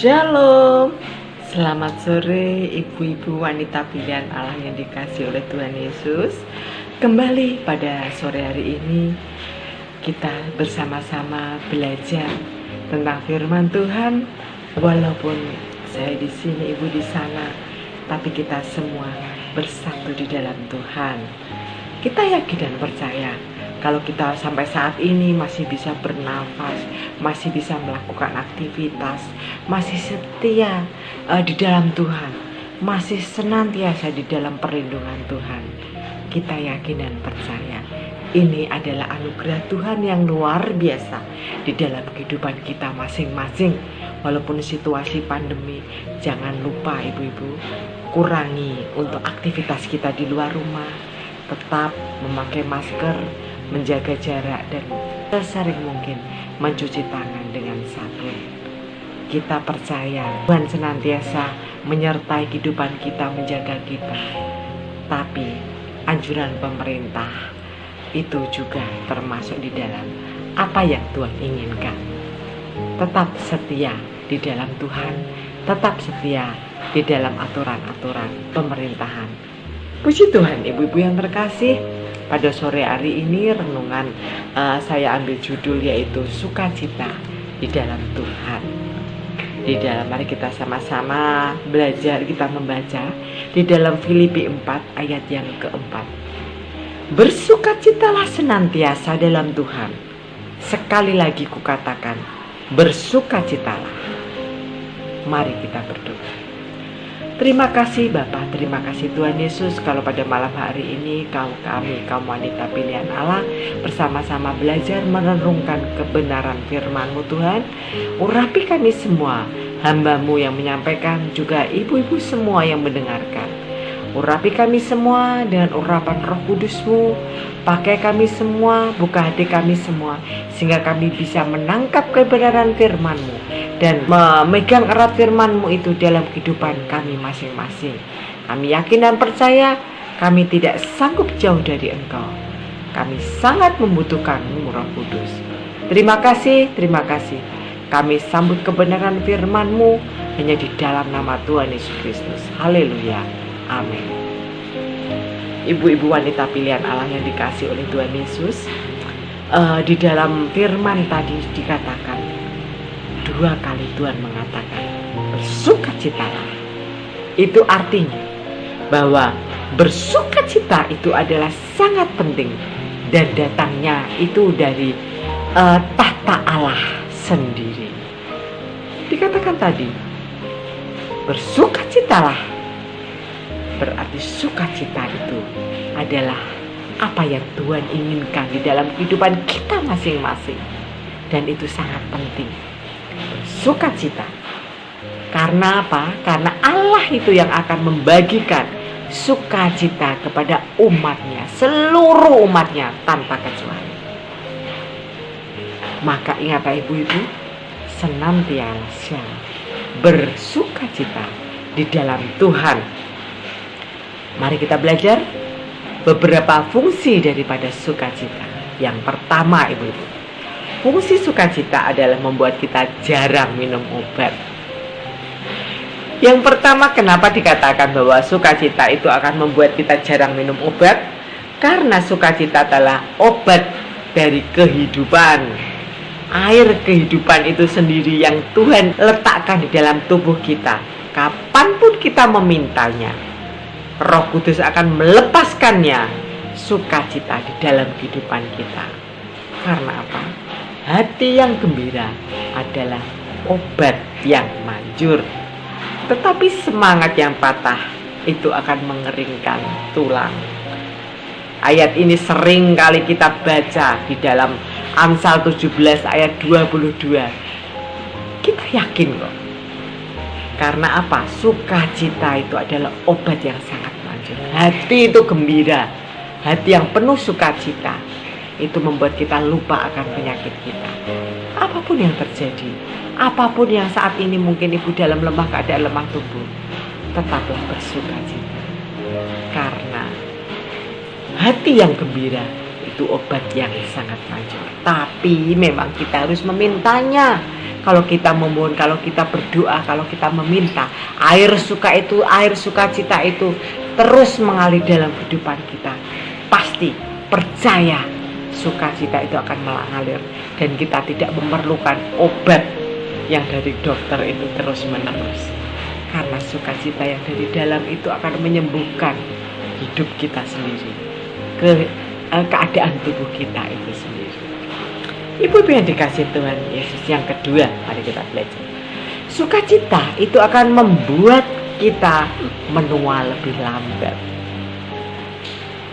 Shalom, selamat sore ibu-ibu wanita pilihan Allah yang dikasihi oleh Tuhan Yesus. Kembali pada sore hari ini kita bersama-sama belajar tentang firman Tuhan. Walaupun saya di sini, ibu di sana, tapi kita semua bersatu di dalam Tuhan. Kita yakin dan percaya kalau kita sampai saat ini masih bisa bernafas, masih bisa melakukan aktivitas, masih setia di dalam Tuhan, masih senantiasa di dalam perlindungan Tuhan, kita yakin dan percaya ini adalah anugerah Tuhan yang luar biasa di dalam kehidupan kita masing-masing. Walaupun situasi pandemi, jangan lupa ibu-ibu, kurangi untuk aktivitas kita di luar rumah, tetap memakai masker, menjaga jarak, dan sesering mungkin mencuci tangan dengan sabun. Kita percaya Tuhan senantiasa menyertai kehidupan kita, menjaga kita. Tapi anjuran pemerintah itu juga termasuk di dalam apa yang Tuhan inginkan. Tetap setia di dalam Tuhan, tetap setia di dalam aturan-aturan pemerintahan. Puji Tuhan, ibu-ibu yang terkasih. Pada sore hari ini renungan saya ambil judul yaitu sukacita di dalam Tuhan. Di dalam mari kita sama-sama belajar, kita membaca di dalam Filipi 4 ayat yang keempat. Bersukacitalah senantiasa dalam Tuhan. Sekali lagi kukatakan, bersukacitalah. Mari kita berdoa. Terima kasih Bapa, terima kasih Tuhan Yesus, kalau pada malam hari ini kaum wanita pilihan Allah bersama-sama belajar merenungkan kebenaran firman-Mu Tuhan. Urapi kami semua, hamba-Mu yang menyampaikan, juga ibu-ibu semua yang mendengarkan. Urapi kami semua dengan urapan Roh Kudus-Mu. Pakai kami semua, buka hati kami semua, sehingga kami bisa menangkap kebenaran firman-Mu dan memegang erat firman-Mu itu dalam kehidupan kami masing-masing. Kami yakin dan percaya kami tidak sanggup jauh dari Engkau. Kami sangat membutuhkan-Mu, Roh Kudus. Terima kasih. Kami sambut kebenaran firman-Mu hanya di dalam nama Tuhan Yesus Kristus. Haleluya. Amin. Ibu-ibu wanita pilihan Allah yang dikasihi oleh Tuhan Yesus, di dalam firman tadi dikatakan 2 kali Tuhan mengatakan bersukacitalah. Itu artinya bahwa bersukacita itu adalah sangat penting dan datangnya itu dari tahta Allah sendiri. Dikatakan tadi bersukacitalah, berarti sukacita itu adalah apa yang Tuhan inginkan di dalam kehidupan kita masing-masing. Dan itu sangat penting. Sukacita. Karena apa? Karena Allah itu yang akan membagikan sukacita kepada umatnya, seluruh umatnya tanpa kecuali. Maka ingatlah ibu-ibu, senantiasa bersukacita di dalam Tuhan. Mari kita belajar beberapa fungsi daripada sukacita. Yang pertama ibu-ibu, fungsi sukacita adalah membuat kita jarang minum obat. Yang pertama, kenapa dikatakan bahwa sukacita itu akan membuat kita jarang minum obat? Karena sukacita adalah obat dari kehidupan. Air kehidupan itu sendiri yang Tuhan letakkan di dalam tubuh kita. Kapanpun kita memintanya, Roh Kudus akan melepaskannya, sukacita di dalam kehidupan kita. Karena apa? Hati yang gembira adalah obat yang manjur. Tetapi semangat yang patah itu akan mengeringkan tulang. Ayat ini sering kali kita baca di dalam Amsal 17 ayat 22. Kita yakin kok. Karena apa? Sukacita itu adalah obat yang sangat manjur. Hati itu gembira, hati yang penuh sukacita itu membuat kita lupa akan penyakit kita. Apapun yang terjadi, apapun yang saat ini mungkin ibu dalam keadaan lemah tubuh, tetaplah bersukacita. Karena hati yang gembira itu obat yang sangat manjur. Tapi memang kita harus memintanya. Kalau kita memohon, kalau kita berdoa, kalau kita meminta, air sukacita itu terus mengalir dalam kehidupan kita. Pasti percaya sukacita itu akan mengalir dan kita tidak memerlukan obat yang dari dokter itu terus menerus. Karena sukacita yang dari dalam itu akan menyembuhkan hidup kita sendiri, keadaan tubuh kita itu sendiri. Ibu-ibu yang dikasih Tuhan Yesus, yang kedua, mari kita belajar. Sukacita itu akan membuat kita menua lebih lambat.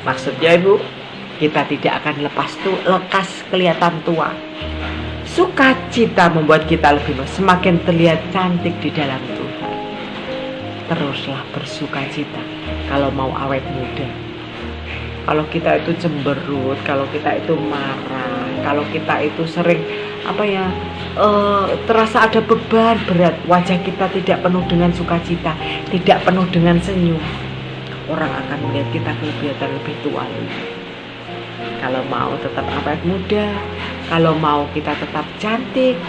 Maksudnya Ibu, kita tidak akan lekas kelihatan tua. Sukacita membuat kita semakin terlihat cantik di dalam Tuhan. Teruslah bersukacita kalau mau awet muda. Kalau kita itu cemberut, kalau kita itu marah, kalau kita itu sering terasa ada beban berat, wajah kita tidak penuh dengan sukacita, tidak penuh dengan senyum, orang akan melihat kita kelihatan lebih tua lagi. Kalau mau tetap awet muda, kalau mau kita tetap cantik,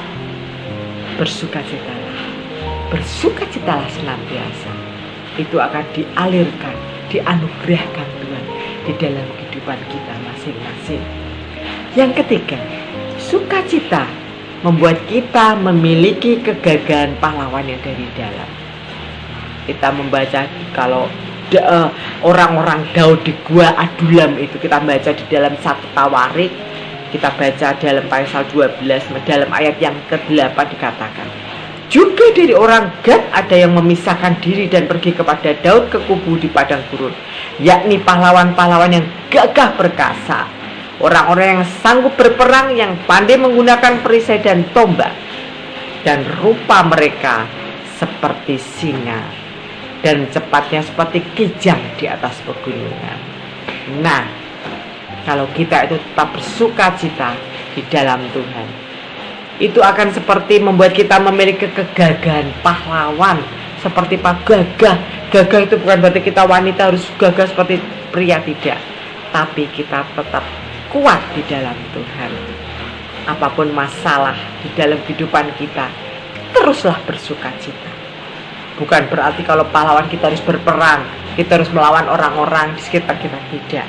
bersukacitalah senantiasa. Itu akan dialirkan, dianugerahkan Tuhan di dalam kehidupan kita masing-masing. Yang ketiga, sukacita membuat kita memiliki kegagahan pahlawan yang dari dalam. Kita membaca kalau orang-orang Daud di Gua Adulam itu, kita baca di dalam 1 Tawarik, kita baca dalam pasal 12, dalam ayat yang ke-8 dikatakan, juga dari orang Gad ada yang memisahkan diri dan pergi kepada Daud ke kubu di padang gurun, yakni pahlawan-pahlawan yang gagah perkasa, orang-orang yang sanggup berperang, yang pandai menggunakan perisai dan tombak, dan rupa mereka seperti singa dan cepatnya seperti kijang di atas pegunungan. Nah, kalau kita itu tetap bersukacita di dalam Tuhan, itu akan seperti membuat kita memiliki kegagahan pahlawan. Seperti gagah itu bukan berarti kita wanita harus gagah seperti pria, tidak. Tapi kita tetap kuat di dalam Tuhan. Apapun masalah di dalam kehidupan kita, teruslah bersukacita. Bukan berarti kalau pahlawan kita harus berperang, kita harus melawan orang-orang di sekitar kita, tidak.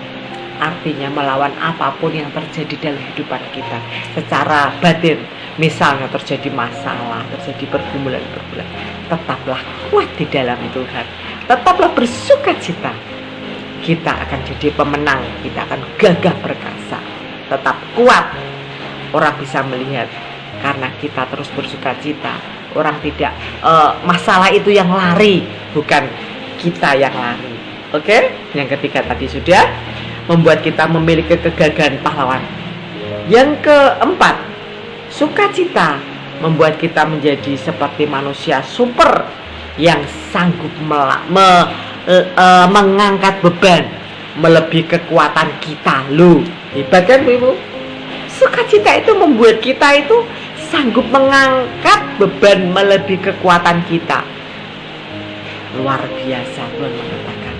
Artinya melawan apapun yang terjadi dalam kehidupan kita secara batin. Misalnya terjadi masalah, terjadi pergumulan, tetaplah kuat di dalam Tuhan, tetaplah bersukacita. Kita akan jadi pemenang, kita akan gagah perkasa, tetap kuat. Orang bisa melihat karena kita terus bersukacita. Orang tidak masalah itu yang lari, bukan kita yang lari. Oke? Yang ketiga tadi sudah membuat kita memiliki kegagahan pahlawan. Yang keempat, sukacita membuat kita menjadi seperti manusia super yang sanggup mengangkat beban melebihi kekuatan kita. Loh, hebat kan Ibu? Sukacita itu membuat kita itu sanggup mengangkat beban melebihi kekuatan kita. Luar biasa, Tuhan mengatakan.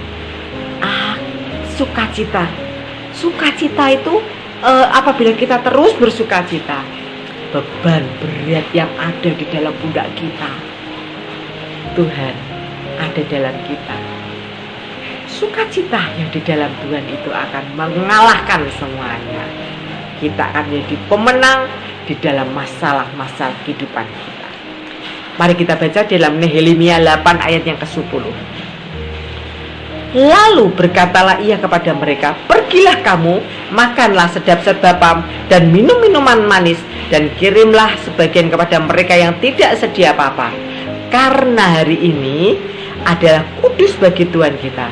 Sukacita itu apabila kita terus bersukacita, beban berat yang ada di dalam pundak kita, Tuhan ada dalam kita. Sukacita yang di dalam Tuhan itu akan mengalahkan semuanya. Kita akan menjadi pemenang di dalam masalah-masalah kehidupan kita. Mari kita baca dalam Nehemia 8 ayat yang ke-10. Lalu berkatalah ia kepada mereka, pergilah kamu, makanlah sedap-sedap dan minum minuman manis, dan kirimlah sebagian kepada mereka yang tidak sedia apa-apa. Karena hari ini adalah kudus bagi Tuhan kita.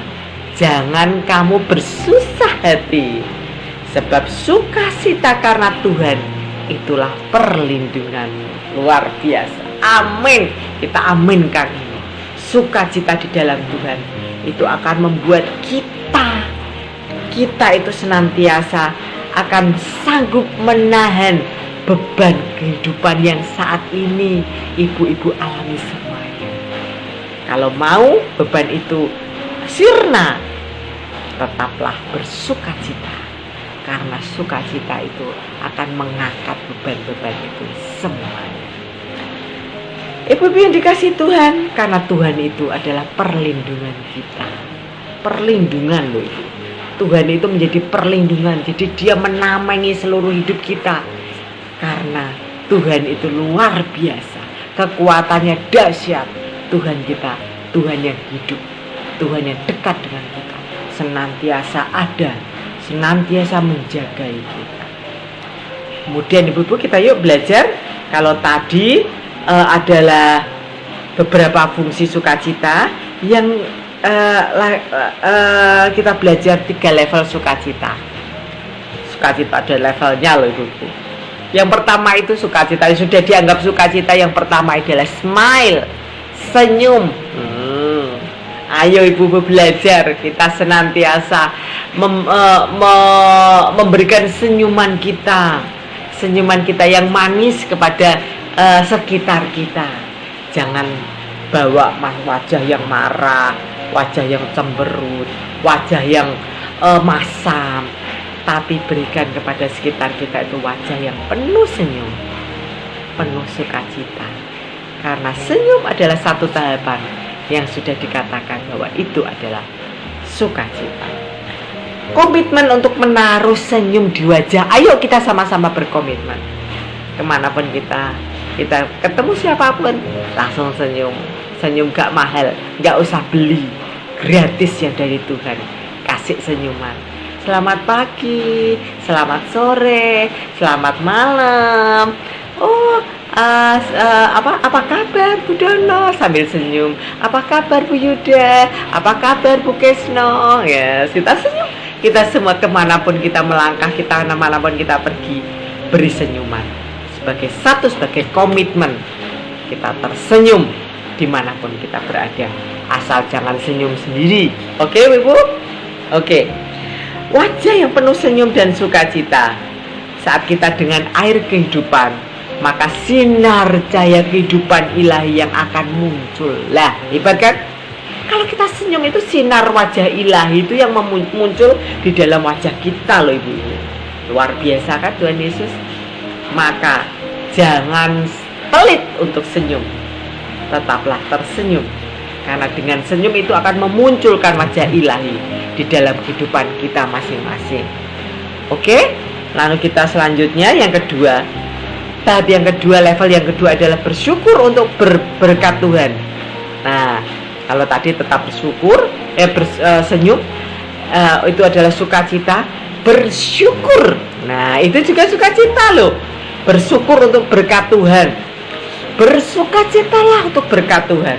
Jangan kamu bersusah hati, sebab sukacita karena Tuhan itulah perlindunganmu. Luar biasa. Amin. Kita aminkan ini. Sukacita di dalam Tuhan itu akan membuat kita itu senantiasa akan sanggup menahan beban kehidupan yang saat ini ibu-ibu alami semuanya. Kalau mau beban itu sirna, tetaplah bersukacita. karena sukacita itu akan mengangkat beban-beban itu semuanya. Ibu-ibu yang dikasih Tuhan, karena Tuhan itu adalah perlindungan kita. Perlindungan loh Ibu. Tuhan itu menjadi perlindungan, jadi dia menamai seluruh hidup kita. Karena Tuhan itu luar biasa, kekuatannya dahsyat. Tuhan kita, Tuhan yang hidup, Tuhan yang dekat dengan kita, senantiasa ada, senantiasa menjaga kita. Kemudian ibu-ibu kita yuk belajar. Kalau tadi adalah beberapa fungsi sukacita yang kita belajar 3 level sukacita. Sukacita ada levelnya loh ibu-ibu. Yang pertama itu sukacita, sudah dianggap sukacita. Yang pertama adalah smile, senyum. Ayo ibu-ibu belajar, kita senantiasa memberikan senyuman kita yang manis kepada sekitar kita. Jangan bawa wajah yang marah, wajah yang cemberut, wajah yang masam, tapi berikan kepada sekitar kita itu wajah yang penuh senyum, penuh sukacita. Karena senyum adalah satu tahapan yang sudah dikatakan bahwa itu adalah sukacita. Komitmen untuk menaruh senyum di wajah. Ayo kita sama-sama berkomitmen. Kemanapun kita ketemu siapapun, langsung senyum. Senyum gak mahal, gak usah beli, gratis yang dari Tuhan. Kasih senyuman. Selamat pagi, selamat sore, selamat malam. Apa kabar Bu Dono, sambil senyum. Apa kabar Bu Yuda, apa kabar Bu Kesno. Ya, kita senyum. Kita semua kemanapun kita melangkah, kita kemanapun kita pergi, beri senyuman sebagai komitmen. Kita tersenyum dimanapun kita berada, asal jangan senyum sendiri. Oke Ibu? Oke. Wajah yang penuh senyum dan sukacita. Saat kita dengan air kehidupan, maka sinar cahaya kehidupan ilahi yang akan muncul. Lah, hebat kan? Kalau kita senyum itu sinar wajah ilahi itu yang muncul di dalam wajah kita loh Ibu. Luar biasa kan Tuhan Yesus? Maka jangan pelit untuk senyum. Tetaplah tersenyum. Karena dengan senyum itu akan memunculkan wajah ilahi di dalam kehidupan kita masing-masing. Oke? Lalu kita selanjutnya yang kedua. Tahap yang kedua, level yang kedua adalah bersyukur untuk berkat Tuhan. Nah, kalau tadi tetap bersyukur, senyum, itu adalah sukacita. Bersyukur, nah itu juga sukacita loh. Bersyukur untuk berkat Tuhan. Bersukacitalah untuk berkat Tuhan.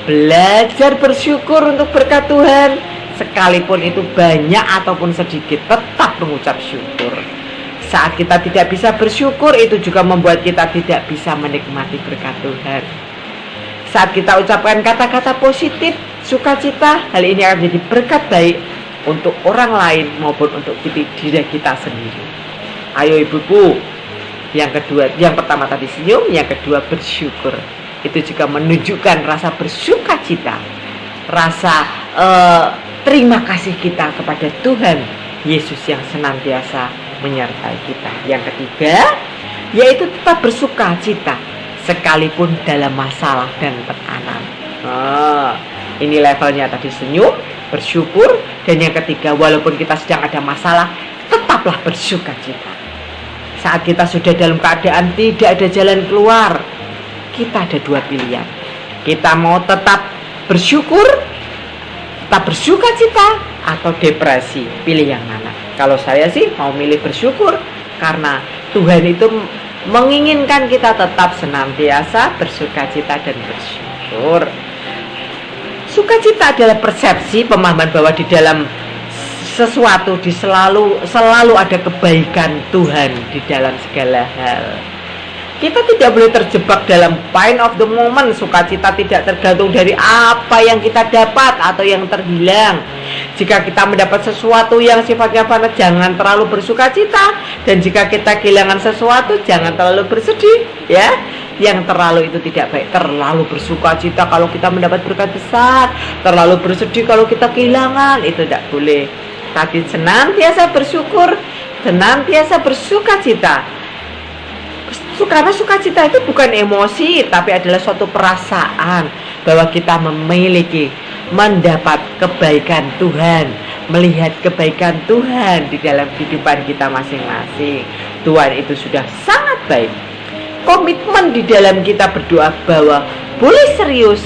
Belajar bersyukur untuk berkat Tuhan. Sekalipun itu banyak ataupun sedikit, tetap mengucap syukur. Saat kita tidak bisa bersyukur, itu juga membuat kita tidak bisa menikmati berkat Tuhan. Saat kita ucapkan kata-kata positif, sukacita, hal ini akan menjadi berkat baik untuk orang lain maupun untuk diri kita sendiri. Ayo ibuku, yang kedua, yang pertama tadi senyum, yang kedua bersyukur. Itu juga menunjukkan rasa bersukacita, rasa terima kasih kita kepada Tuhan Yesus yang senantiasa menyertai kita. Yang ketiga, yaitu tetap bersukacita sekalipun dalam masalah dan tekanan. Ini levelnya tadi senyum, bersyukur, dan yang ketiga, walaupun kita sedang ada masalah, tetaplah bersukacita. Saat kita sudah dalam keadaan tidak ada jalan keluar, kita ada dua pilihan. Kita mau tetap bersyukur, tetap bersukacita, atau depresi. Pilih yang mana? Kalau saya sih mau milih bersyukur, karena Tuhan itu menginginkan kita tetap senantiasa bersukacita dan bersyukur. Sukacita adalah persepsi, pemahaman bahwa di dalam sesuatu selalu ada kebaikan Tuhan di dalam segala hal. Kita tidak boleh terjebak dalam pain of the moment. Sukacita tidak tergantung dari apa yang kita dapat atau yang terhilang. Jika kita mendapat sesuatu yang sifatnya fana, jangan terlalu bersukacita. Dan jika kita kehilangan sesuatu, jangan terlalu bersedih, ya. Yang terlalu itu tidak baik. Terlalu bersukacita kalau kita mendapat berkat besar, terlalu bersedih kalau kita kehilangan, itu tidak boleh. Tapi senantiasa bersyukur senantiasa bersukacita. Karena sukacita itu bukan emosi, tapi adalah suatu perasaan bahwa kita memiliki, mendapat kebaikan Tuhan, melihat kebaikan Tuhan di dalam kehidupan kita masing-masing. Tuhan itu sudah sangat baik. Komitmen di dalam kita berdoa bahwa boleh serius,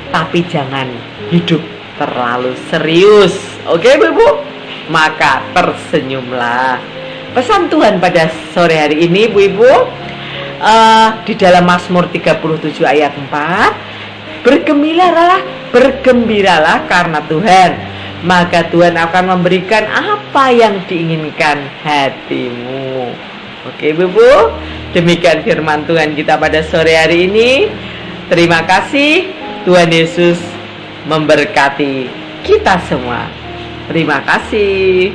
tapi jangan hidup terlalu serius. Oke, Bu? Maka tersenyumlah. Pesan Tuhan pada sore hari ini, Bu Ibu, di dalam Mazmur 37 ayat 4, bergembiralah karena Tuhan, maka Tuhan akan memberikan apa yang diinginkan hatimu. Oke, Bu, demikian firman Tuhan kita pada sore hari ini. Terima kasih. Tuhan Yesus memberkati kita semua. Terima kasih.